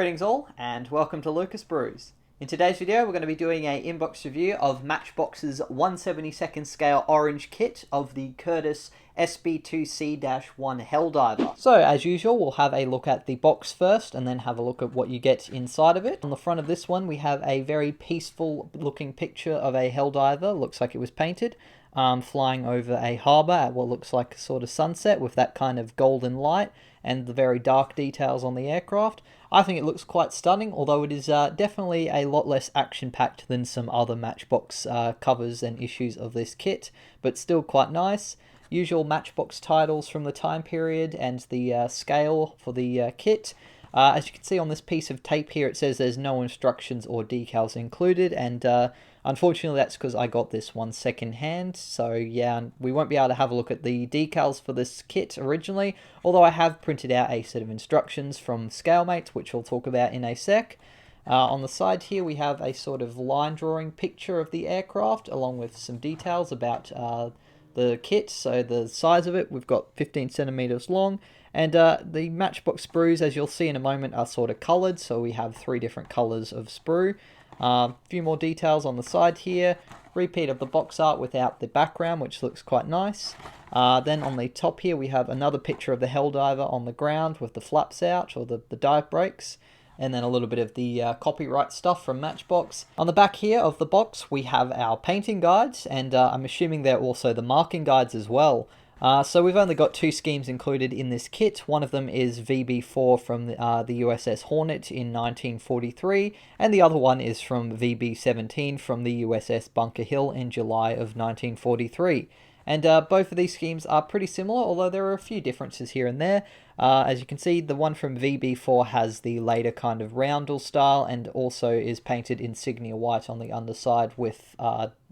Greetings all, and welcome to Lucas Brews. In today's video, we're going to be doing an inbox review of Matchbox's 1/72nd scale orange kit of the Curtiss SB2C-1 Helldiver. So, as usual, we'll have a look at the box first, and then have a look at what you get inside of it. On the front of this one, we have a very peaceful looking picture of a Helldiver. Looks like it was painted. Flying over a harbour at what looks like a sort of sunset with that kind of golden light and the very dark details on the aircraft. I think it looks quite stunning, although it is definitely a lot less action-packed than some other Matchbox covers and issues of this kit, but still quite nice. Usual Matchbox titles from the time period and the scale for the kit. As you can see on this piece of tape here, it says there's no instructions or decals included, and unfortunately that's because I got this one second hand, so yeah, we won't be able to have a look at the decals for this kit originally, although I have printed out a set of instructions from Scalemates, which we'll talk about in a sec. On the side here we have a sort of line drawing picture of the aircraft, along with some details about the kit. So the size of it, we've got 15 centimeters long, and the Matchbox sprues, as you'll see in a moment, are sort of colored, so we have 3 different colors of sprue. A few more details on the side here, repeat of the box art without the background, which looks quite nice. Then on the top here we have another picture of the Helldiver on the ground with the flaps out, or the dive brakes, and then a little bit of the copyright stuff from Matchbox. On the back here of the box we have our painting guides, and I'm assuming they're also the marking guides as well. So we've only got 2 schemes included in this kit. One of them is VB4 from the USS Hornet in 1943, and the other one is from VB17 from the USS Bunker Hill in July of 1943. And both of these schemes are pretty similar, although there are a few differences here and there. As you can see, the one from VB4 has the later kind of roundel style, and also is painted insignia white on the underside with,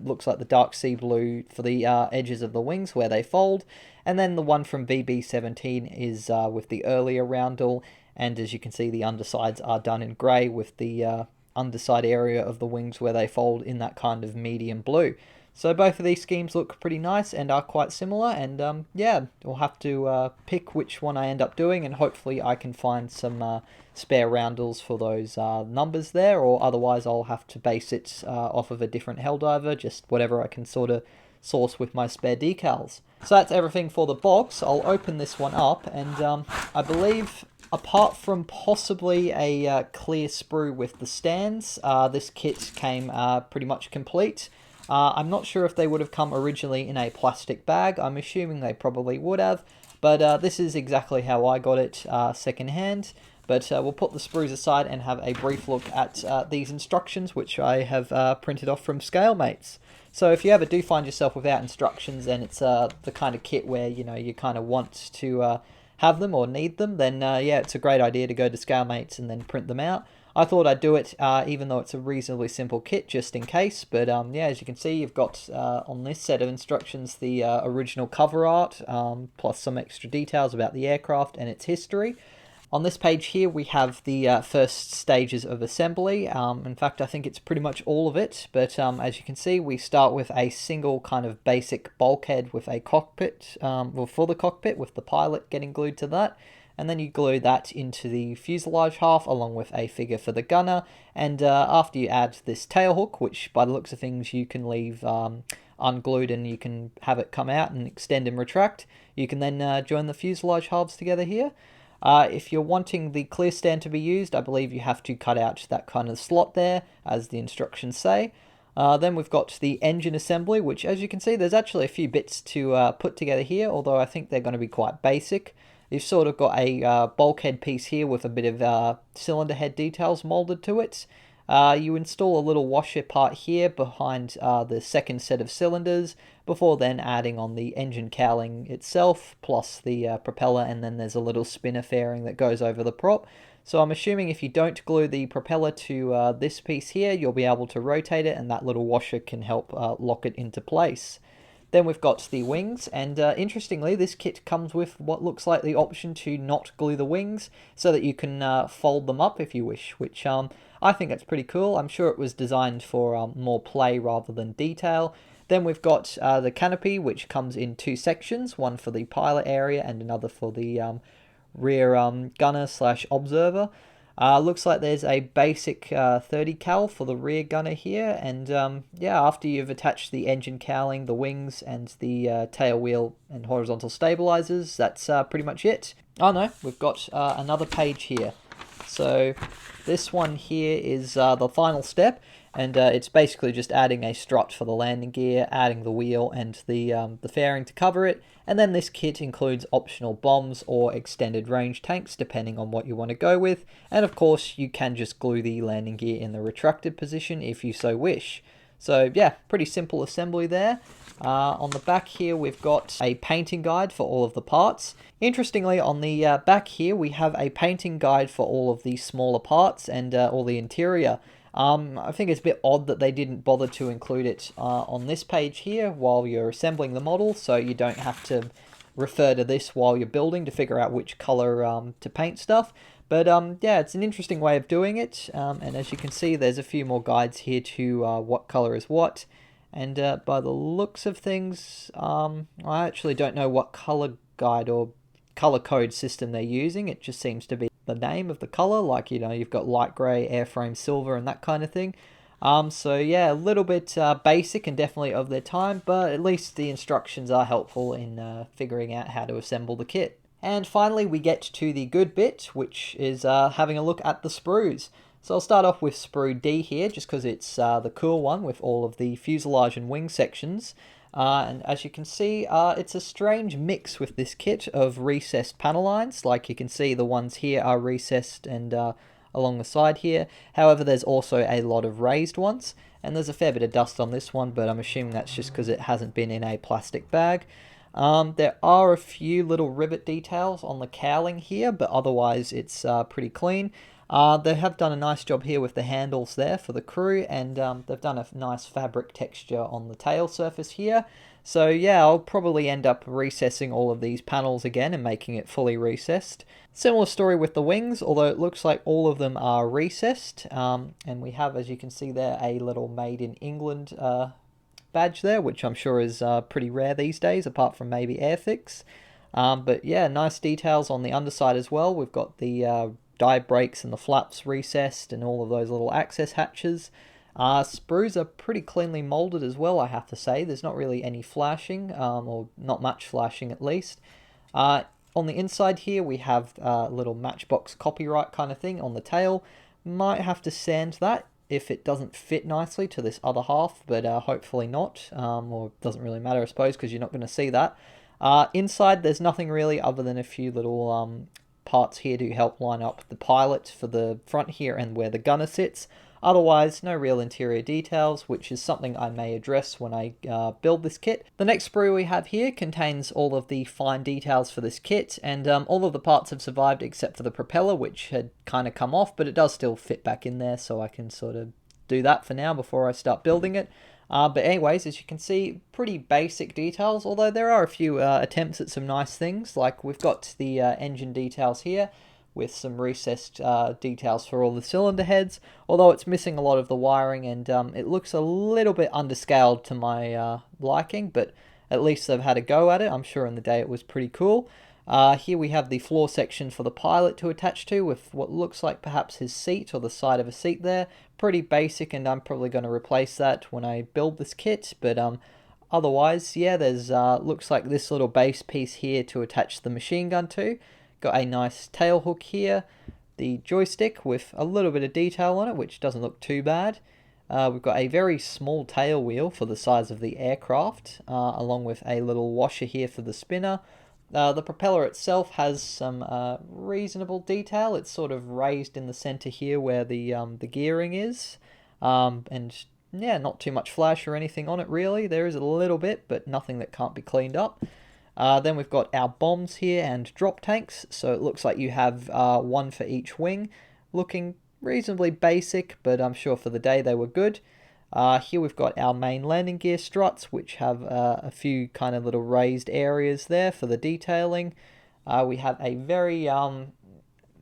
looks like the dark sea blue for the edges of the wings where they fold. And then the one from VB17 is with the earlier roundel, and as you can see, the undersides are done in grey with the underside area of the wings where they fold in that kind of medium blue. So both of these schemes look pretty nice and are quite similar, and yeah, we'll have to pick which one I end up doing, and hopefully I can find some spare roundels for those numbers there, or otherwise I'll have to base it off of a different Helldiver, just whatever I can sort of source with my spare decals. So that's everything for the box. I'll open this one up, and I believe, apart from possibly a clear sprue with the stands, this kit came pretty much complete. I'm not sure if they would have come originally in a plastic bag. I'm assuming they probably would have, but this is exactly how I got it second hand. But we'll put the sprues aside and have a brief look at these instructions, which I have printed off from Scalemates. So if you ever do find yourself without instructions, and it's the kind of kit where you kind of want to have them or need them, then yeah, it's a great idea to go to Scalemates and then print them out. I thought I'd do it, even though it's a reasonably simple kit, just in case. But yeah, as you can see, you've got on this set of instructions the original cover art, plus some extra details about the aircraft and its history. On this page here, we have the first stages of assembly. In fact, I think it's pretty much all of it. But as you can see, we start with a single kind of basic bulkhead with a cockpit, well, for the cockpit, with the pilot getting glued to that. And then you glue that into the fuselage half, along with a figure for the gunner. And after you add this tail hook, which by the looks of things you can leave unglued and you can have it come out and extend and retract, you can then join the fuselage halves together here. If you're wanting the clear stand to be used, I believe you have to cut out that kind of slot there, as the instructions say. Then we've got the engine assembly, which, as you can see, there's actually a few bits to put together here, although I think they're going to be quite basic. You've sort of got a bulkhead piece here with a bit of cylinder head details molded to it. You install a little washer part here behind the second set of cylinders, before then adding on the engine cowling itself, plus the propeller, and then there's a little spinner fairing that goes over the prop. So I'm assuming if you don't glue the propeller to this piece here, you'll be able to rotate it, and that little washer can help lock it into place. Then we've got the wings, and interestingly, this kit comes with what looks like the option to not glue the wings, so that you can fold them up if you wish, which I think that's pretty cool. I'm sure it was designed for more play rather than detail. Then we've got the canopy, which comes in 2 sections, one for the pilot area and another for the rear gunner / observer. Looks like there's a basic 30 cal for the rear gunner here, and yeah, after you've attached the engine cowling, the wings, and the tail wheel and horizontal stabilizers, that's pretty much it. Oh no, we've got another page here. So this one here is the final step, and it's basically just adding a strut for the landing gear, adding the wheel and the fairing to cover it, and then this kit includes optional bombs or extended range tanks depending on what you want to go with, and of course you can just glue the landing gear in the retracted position if you so wish. So yeah, pretty simple assembly there. On the back here we've got a painting guide for all of the parts. Interestingly, on the back here we have a painting guide for all of the smaller parts and all the interior. I think it's a bit odd that they didn't bother to include it on this page here while you're assembling the model, so you don't have to refer to this while you're building to figure out which color to paint stuff. But yeah, it's an interesting way of doing it, and as you can see there's a few more guides here to what color is what. And by the looks of things, I actually don't know what color guide or color code system they're using. It just seems to be the name of the color, like, you know, you've got light gray, airframe silver, and that kind of thing. So yeah, a little bit basic and definitely of their time, but at least the instructions are helpful in figuring out how to assemble the kit. And finally we get to the good bit, which is having a look at the sprues. So I'll start off with Sprue D here, just because it's the cool one with all of the fuselage and wing sections. And as you can see, it's a strange mix with this kit of recessed panel lines. Like you can see, the ones here are recessed and along the side here. However, there's also a lot of raised ones, and there's a fair bit of dust on this one, but I'm assuming that's just because it hasn't been in a plastic bag. There are a few little rivet details on the cowling here, but otherwise it's pretty clean. They have done a nice job here with the handles there for the crew, and they've done a nice fabric texture on the tail surface here. So yeah, I'll probably end up recessing all of these panels again and making it fully recessed. Similar story with the wings, although it looks like all of them are recessed. And we have, as you can see there, a little Made in England badge there, which I'm sure is pretty rare these days, apart from maybe Airfix. But yeah, nice details on the underside as well. We've got the dive brakes and the flaps recessed and all of those little access hatches. Sprues are pretty cleanly molded as well, I have to say. There's not really any flashing, or not much flashing at least. On the inside here we have a little Matchbox copyright kind of thing on the tail. Might have to sand that if it doesn't fit nicely to this other half, but hopefully not, or it doesn't really matter I suppose because you're not going to see that. Inside there's nothing really other than a few little parts here to help line up the pilot for the front here and where the gunner sits. Otherwise, no real interior details, which is something I may address when I build this kit. The next sprue we have here contains all of the fine details for this kit, and all of the parts have survived except for the propeller, which had kind of come off, but it does still fit back in there, so I can sort of do that for now before I start building it. But anyways, as you can see, pretty basic details, although there are a few attempts at some nice things. Like we've got the engine details here with some recessed details for all the cylinder heads, although it's missing a lot of the wiring, and it looks a little bit underscaled to my liking, but at least they've had a go at it. I'm sure in the day it was pretty cool. Here we have the floor section for the pilot to attach to with what looks like perhaps his seat or the side of a seat there. Pretty basic, and I'm probably going to replace that when I build this kit, but otherwise, yeah, there's looks like this little base piece here to attach the machine gun to. Got a nice tail hook here, the joystick with a little bit of detail on it, which doesn't look too bad. We've got a very small tail wheel for the size of the aircraft, along with a little washer here for the spinner. The propeller itself has some reasonable detail. It's sort of raised in the center here where the gearing is, and yeah, not too much flash or anything on it really. There is a little bit, but nothing that can't be cleaned up. Then we've got our bombs here and drop tanks, so it looks like you have one for each wing, looking reasonably basic, but I'm sure for the day they were good. Here we've got our main landing gear struts, which have a few kind of little raised areas there for the detailing. We have a very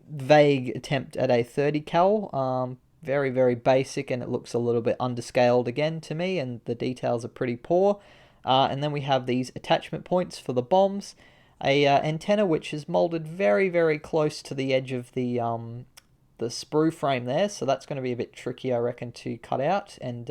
vague attempt at a 30 cal, very, very basic, and it looks a little bit underscaled again to me, and the details are pretty poor. And then we have these attachment points for the bombs, a antenna which is molded very, very close to the edge of the sprue frame there, so that's going to be a bit tricky, I reckon, to cut out and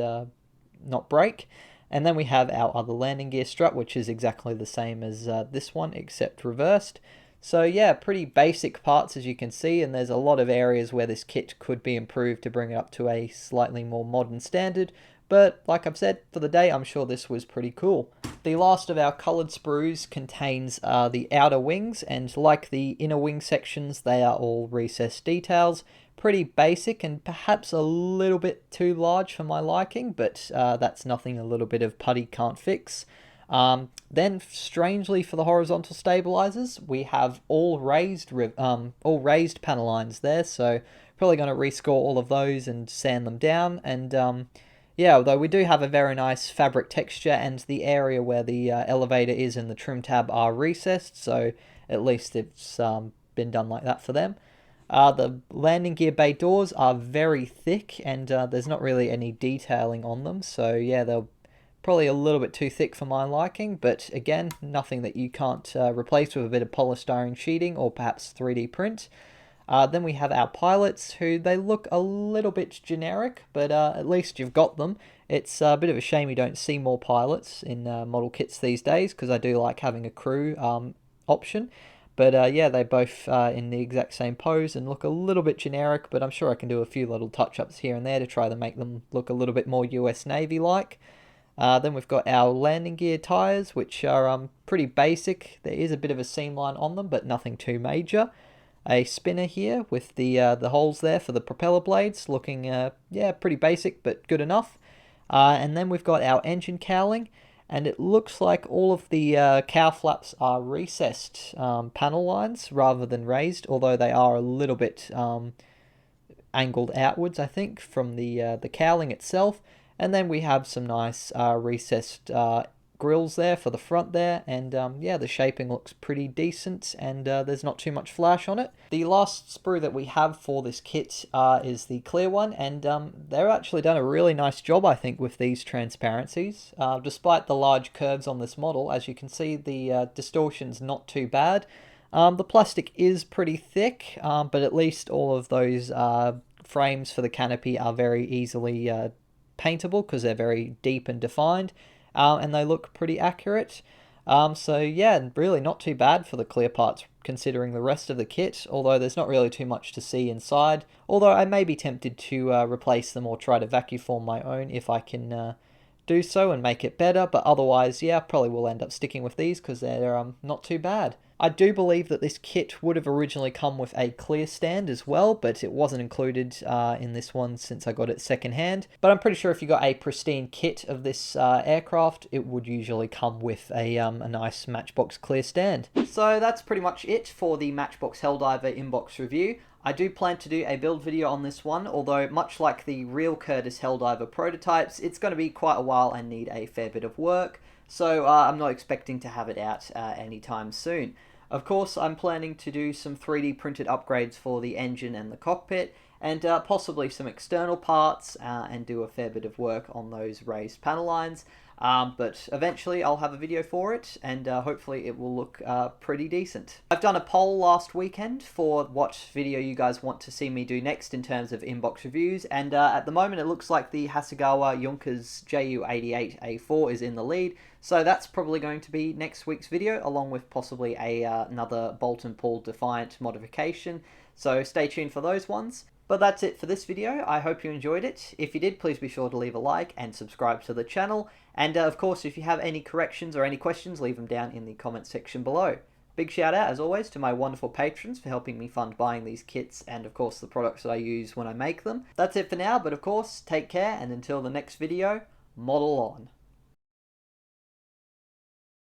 not break. And then we have our other landing gear strut, which is exactly the same as this one, except reversed. So yeah, pretty basic parts as you can see, and there's a lot of areas where this kit could be improved to bring it up to a slightly more modern standard. But like I've said, for the day, I'm sure this was pretty cool. The last of our coloured sprues contains the outer wings, and like the inner wing sections, they are all recessed decals. Pretty basic and perhaps a little bit too large for my liking, but that's nothing a little bit of putty can't fix. Then, strangely for the horizontal stabilizers, we have all raised panel lines there, so probably going to rescore all of those and sand them down. And yeah, although we do have a very nice fabric texture, and the area where the elevator is and the trim tab are recessed, so at least it's been done like that for them. The landing gear bay doors are very thick, and there's not really any detailing on them, so yeah, they're probably a little bit too thick for my liking, but again, nothing that you can't replace with a bit of polystyrene sheeting or perhaps 3D print. Then we have our pilots, who they look a little bit generic, but at least you've got them. It's a bit of a shame you don't see more pilots in model kits these days, because I do like having a crew option. But yeah, they both in the exact same pose and look a little bit generic, but I'm sure I can do a few little touch-ups here and there to try to make them look a little bit more US Navy-like. Then we've got our landing gear tyres, which are pretty basic. There is a bit of a seam line on them, but nothing too major. A spinner here with the holes there for the propeller blades, looking yeah, pretty basic but good enough. And then we've got our engine cowling, and it looks like all of the cow flaps are recessed panel lines rather than raised, although they are a little bit angled outwards, I think, from the cowling itself. And then we have some nice recessed grills there for the front there, and yeah, the shaping looks pretty decent, and there's not too much flash on it. The last sprue that we have for this kit is the clear one, and they've actually done a really nice job, I think, with these transparencies. Despite the large curves on this model, as you can see, the distortion's not too bad. The plastic is pretty thick, but at least all of those frames for the canopy are very easily paintable, because they're very deep and defined, and they look pretty accurate. So yeah, really not too bad for the clear parts considering the rest of the kit, although there's not really too much to see inside, although I may be tempted to replace them or try to vacuum form my own if I can do so and make it better, but otherwise, yeah, probably will end up sticking with these because they're not too bad. I do believe that this kit would have originally come with a clear stand as well, but it wasn't included in this one since I got it secondhand. But I'm pretty sure if you got a pristine kit of this aircraft, it would usually come with a nice Matchbox clear stand. So that's pretty much it for the Matchbox Helldiver inbox review. I do plan to do a build video on this one, although much like the real Curtiss Helldiver prototypes, it's going to be quite a while and need a fair bit of work, so I'm not expecting to have it out anytime soon. Of course, I'm planning to do some 3D printed upgrades for the engine and the cockpit, and possibly some external parts, and do a fair bit of work on those raised panel lines. But eventually I'll have a video for it, and hopefully it will look pretty decent. I've done a poll last weekend for what video you guys want to see me do next in terms of inbox reviews, and at the moment it looks like the Hasegawa Junkers Ju-88A4 is in the lead, so that's probably going to be next week's video, along with possibly another Bolt and Pull Defiant modification, so stay tuned for those ones. But that's it for this video. I hope you enjoyed it. If you did, please be sure to leave a like and subscribe to the channel. And of course, if you have any corrections or any questions, leave them down in the comment section below. Big shout out, as always, to my wonderful patrons for helping me fund buying these kits and, of course, the products that I use when I make them. That's it for now, but of course, take care, and until the next video, model on.